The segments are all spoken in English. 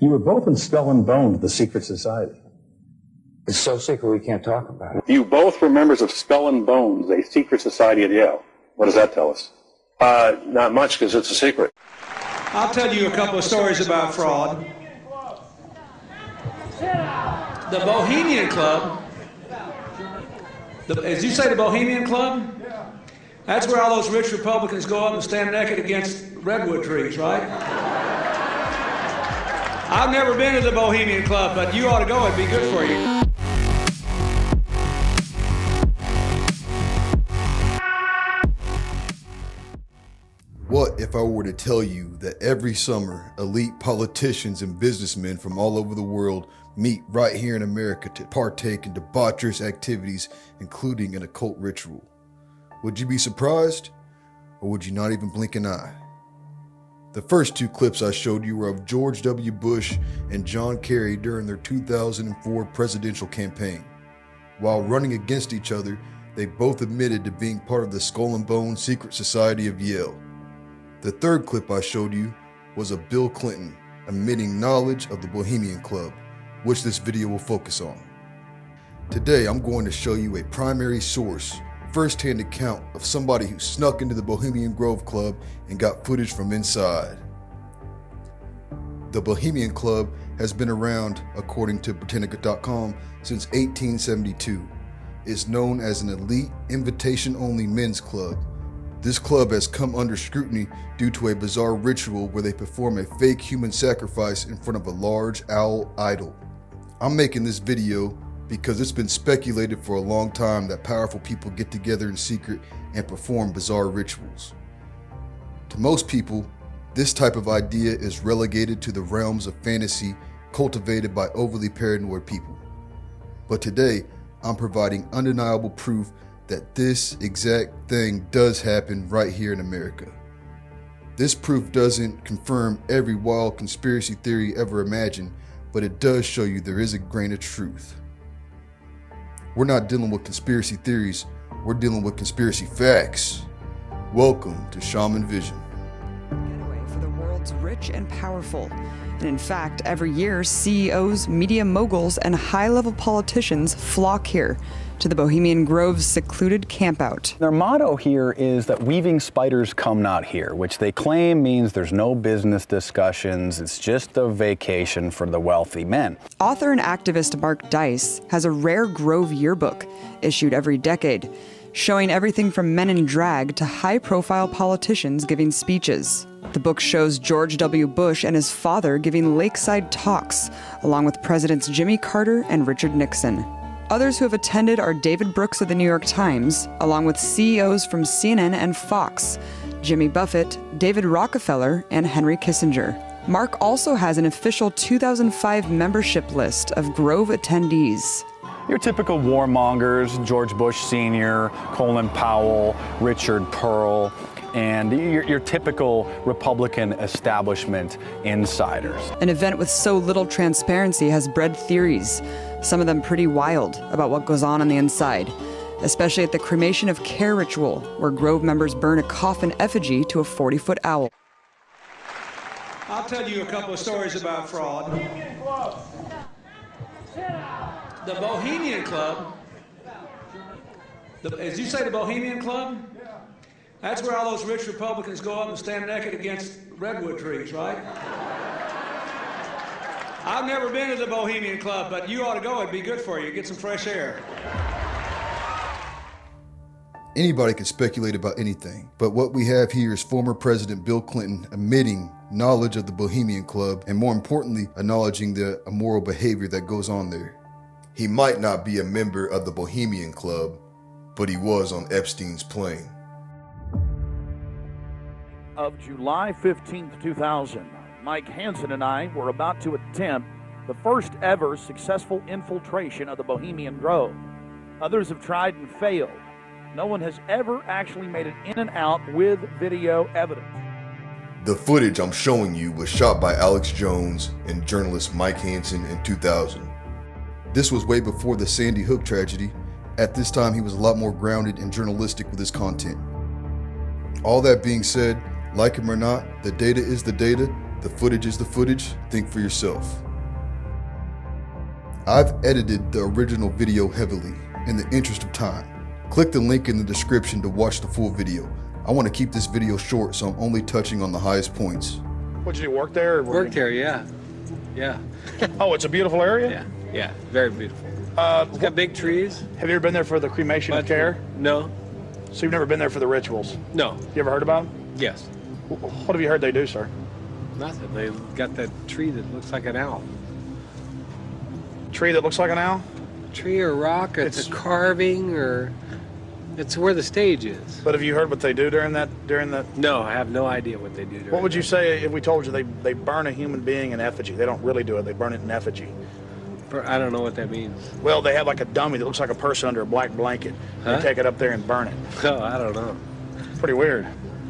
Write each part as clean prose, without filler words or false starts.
You were both in Skull and Bones, the secret society. It's so secret we can't talk about it. You both were members of Skull and Bones, a secret society at Yale. What does that tell us? Not much, because it's a secret. I'll tell you a couple of stories about fraud. The Bohemian Club, as you say, the Bohemian Club? That's where all those rich Republicans go up and stand naked against redwood trees, right? I've never been to the Bohemian Club, but you ought to go. It'd be good for you. What if I were to tell you that every summer, elite politicians and businessmen from all over the world meet right here in America to partake in debaucherous activities, including an occult ritual? Would you be surprised, or would you not even blink an eye? The first two clips I showed you were of George W. Bush and John Kerry during their 2004 presidential campaign. While running against each other, they both admitted to being part of the Skull and Bones secret society of Yale. The third clip I showed you was of Bill Clinton admitting knowledge of the Bohemian Club, which this video will focus on. Today I'm going to show you a primary source, first-hand account of somebody who snuck into the Bohemian Grove Club and got footage from inside. The Bohemian Club has been around, according to Britannica.com, since 1872. It's known as an elite, invitation-only men's club. This club has come under scrutiny due to a bizarre ritual where they perform a fake human sacrifice in front of a large owl idol. I'm making this video because it's been speculated for a long time that powerful people get together in secret and perform bizarre rituals. To most people, this type of idea is relegated to the realms of fantasy cultivated by overly paranoid people. But today, I'm providing undeniable proof that this exact thing does happen right here in America. This proof doesn't confirm every wild conspiracy theory ever imagined, but it does show you there is a grain of truth. We're not dealing with conspiracy theories, we're dealing with conspiracy facts. Welcome to Shaman Vision. Getaway for the world's rich and powerful. And in fact, every year, CEOs, media moguls, and high-level politicians flock here to the Bohemian Grove's secluded campout. Their motto here is that weaving spiders come not here, which they claim means there's no business discussions, it's just a vacation for the wealthy men. Author and activist Mark Dice has a rare Grove yearbook issued every decade, showing everything from men in drag to high-profile politicians giving speeches. The book shows George W. Bush and his father giving lakeside talks, along with Presidents Jimmy Carter and Richard Nixon. Others who have attended are David Brooks of the New York Times, along with CEOs from CNN and Fox, Jimmy Buffett, David Rockefeller, and Henry Kissinger. Mark also has an official 2005 membership list of Grove attendees. Your typical warmongers, George Bush Sr., Colin Powell, Richard Pearl, and your typical Republican establishment insiders. An event with so little transparency has bred theories, some of them pretty wild, about what goes on the inside, especially at the cremation of care ritual, where Grove members burn a coffin effigy to a 40-foot owl. I'll tell you a couple of stories about fraud. The Bohemian Club, as you say, the Bohemian Club? That's where all those rich Republicans go up and stand naked against redwood trees, right? I've never been to the Bohemian Club, but you ought to go. It'd be good for you. Get some fresh air. Anybody can speculate about anything, but what we have here is former President Bill Clinton admitting knowledge of the Bohemian Club and, more importantly, acknowledging the immoral behavior that goes on there. He might not be a member of the Bohemian Club, but he was on Epstein's plane. Of July 15th, 2000, Mike Hansen and I were about to attempt the first ever successful infiltration of the Bohemian Grove. Others have tried and failed. No one has ever actually made it in and out with video evidence. The footage I'm showing you was shot by Alex Jones and journalist Mike Hansen in 2000. This was way before the Sandy Hook tragedy. At this time, he was a lot more grounded and journalistic with his content. All that being said, like him or not, the data is the data. The footage is the footage. Think for yourself. I've edited the original video heavily in the interest of time. Click the link in the description to watch the full video. I want to keep this video short, so I'm only touching on the highest points. What'd you do, work there? Or Worked here, yeah. Yeah. Oh, it's a beautiful area? Yeah, very beautiful. It's got big trees. Have you ever been there for the cremation of care? No. So you've never been there for the rituals? No. You ever heard about them? Yes. What have you heard they do, sir? Nothing. They got that tree that looks like an owl. Tree that looks like an owl? Tree or rock, it's a carving, or it's where the stage is. But have you heard what they do during that? No, I have no idea what they do during What would you say if we told you they burn a human being in effigy? They don't really do it. They burn it in effigy. I don't know what that means. Well, they have like a dummy that looks like a person under a black blanket. Huh? They take it up there and burn it. Oh, I don't know. Pretty weird.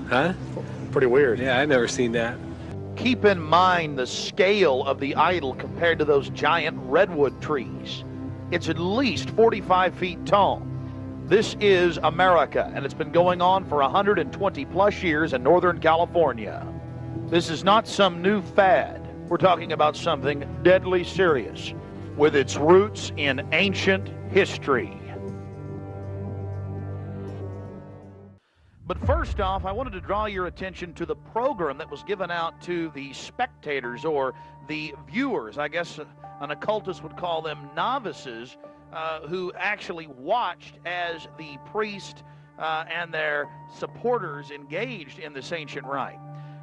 Huh? Pretty weird. Yeah, I never seen that. Keep in mind the scale of the idol compared to those giant redwood trees. It's at least 45 feet tall. This is America, and it's been going on for 120 plus years in Northern California. This is not some new fad. We're talking about something deadly serious with its roots in ancient history. But first off, I wanted to draw your attention to the program that was given out to the spectators or the viewers. I guess an occultist would call them novices, who actually watched as the priest and their supporters engaged in this ancient rite.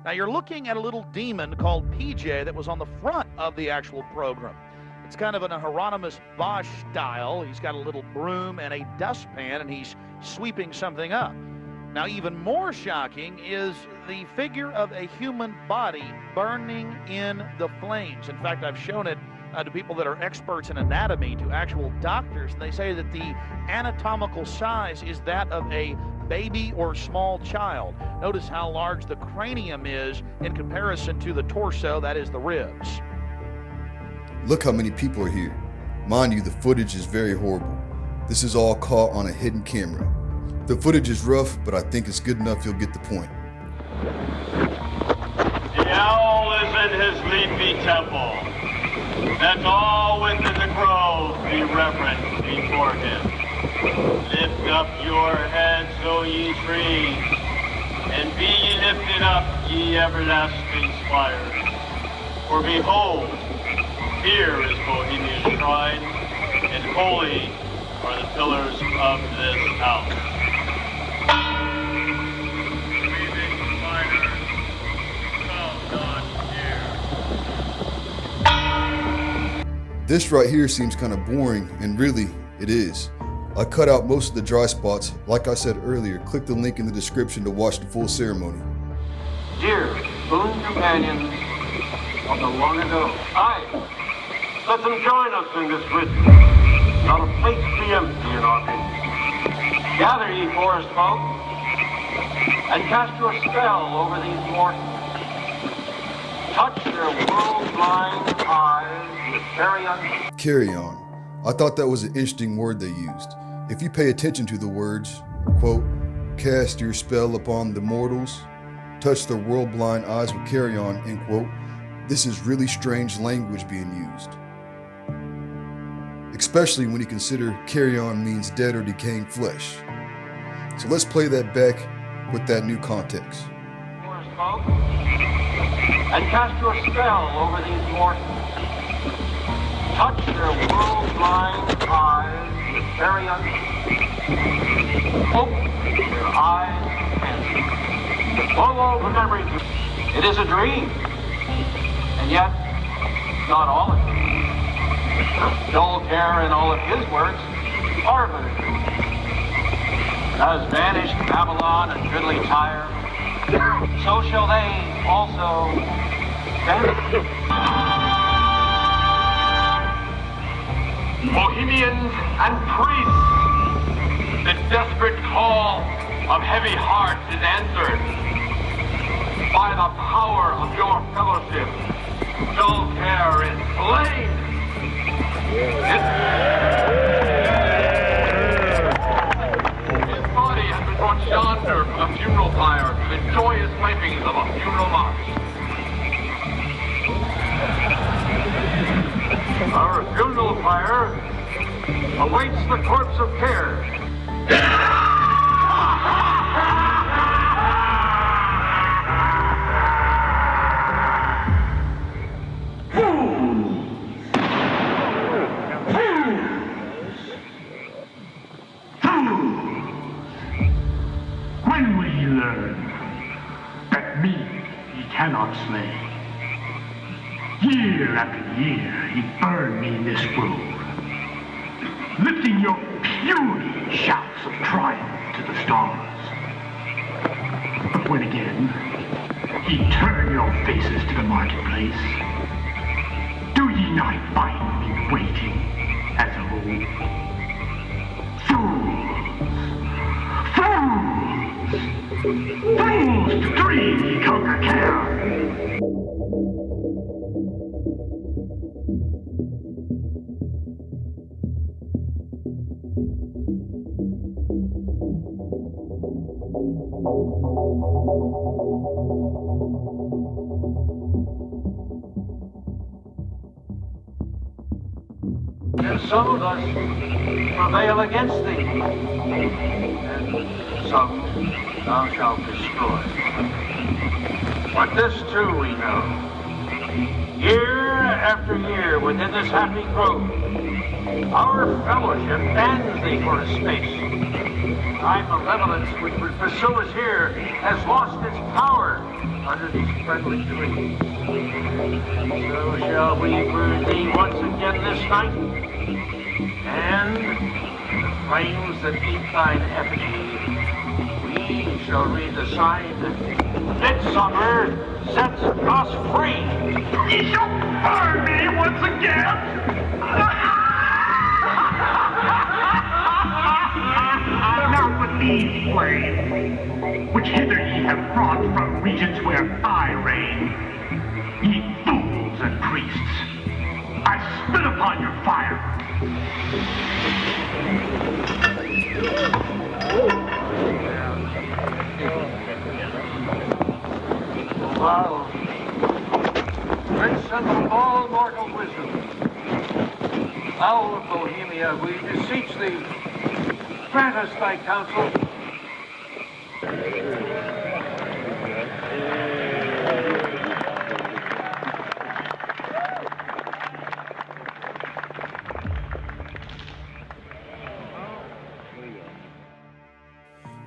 Now you're looking at a little demon called PJ that was on the front of the actual program. It's kind of in a Hieronymus Bosch style. He's got a little broom and a dustpan, and he's sweeping something up. Now, even more shocking is the figure of a human body burning in the flames. In fact, I've shown it to people that are experts in anatomy, to actual doctors, and they say that the anatomical size is that of a baby or small child. Notice how large the cranium is in comparison to the torso, that is the ribs. Look how many people are here. Mind you, the footage is very horrible. This is all caught on a hidden camera. The footage is rough, but I think it's good enough you'll get the point. The owl is in his leafy temple. Let all within the grove be reverent before him. Lift up your heads, O ye trees, and be ye lifted up, ye everlasting spires. For behold, here is Bohemian shrine, and holy are the pillars of this house. This right here seems kind of boring, and really, it is. I cut out most of the dry spots. Like I said earlier, click the link in the description to watch the full ceremony. Dear boon companions of the long ago, let them join us in this ritual. Not a place be empty in our midst. Gather, ye forest folk, and cast your spell over these mortals. Touch their world-blind eyes with carrion. Carry-on. I thought that was an interesting word they used. If you pay attention to the words, quote, cast your spell upon the mortals, touch their world-blind eyes with carry-on, end quote, this is really strange language being used. Especially when you consider carry-on means dead or decaying flesh. So let's play that back with that new context. Forest folk, and cast your spell over these mortals. Touch their world-blind eyes with carrion. Open their eyes and see. Follow the memory. It is a dream, and yet not all of it. Joel Kerr and all of his works are but a dream. As vanished Babylon and goodly Tyre, so shall they also vanish. Bohemians and priests, the desperate call of heavy hearts is answered. By the power of your fellowship, dull care is slain. His body has been brought yonder from the funeral pyre to the joyous wipings of a funeral march. fire awaits the corpse of care. When will ye learn that me ye cannot slay? Year after year ye burn me in this grove, lifting your puny shouts of triumph to the stars. But when again ye turn your faces to the marketplace, do ye not find me waiting as of old? Fools to dream ye conquer care! And some of us prevail against thee, and some thou shalt destroy. But this too we know. Year after year within this happy grove, our fellowship bans thee for a space. Thy malevolence which would pursue us here has lost its power under these friendly trees. So shall we brood thee once again this night, and the flames that eat thine effigy, we shall read the sign, Midsummer sets us free. Ye shall burn me once again! Not with these flames, which hither ye have brought from regions where I reign. Ye fools and priests, I spit upon your fire. Wow, prince of all mortal wisdom, thou of Bohemia, we beseech thee, grant us thy counsel.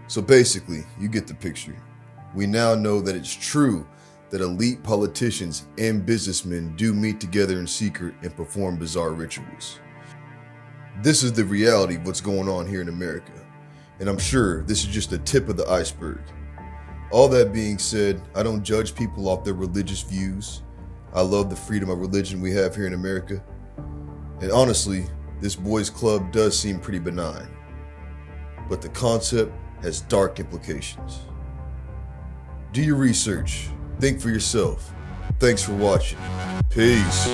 So basically, you get the picture. We now know that it's true that elite politicians and businessmen do meet together in secret and perform bizarre rituals. This is the reality of what's going on here in America, and I'm sure this is just the tip of the iceberg. All that being said, I don't judge people off their religious views. I love the freedom of religion we have here in America. And honestly, this boys' club does seem pretty benign, but the concept has dark implications. Do your research. Think for yourself. Thanks for watching. Peace.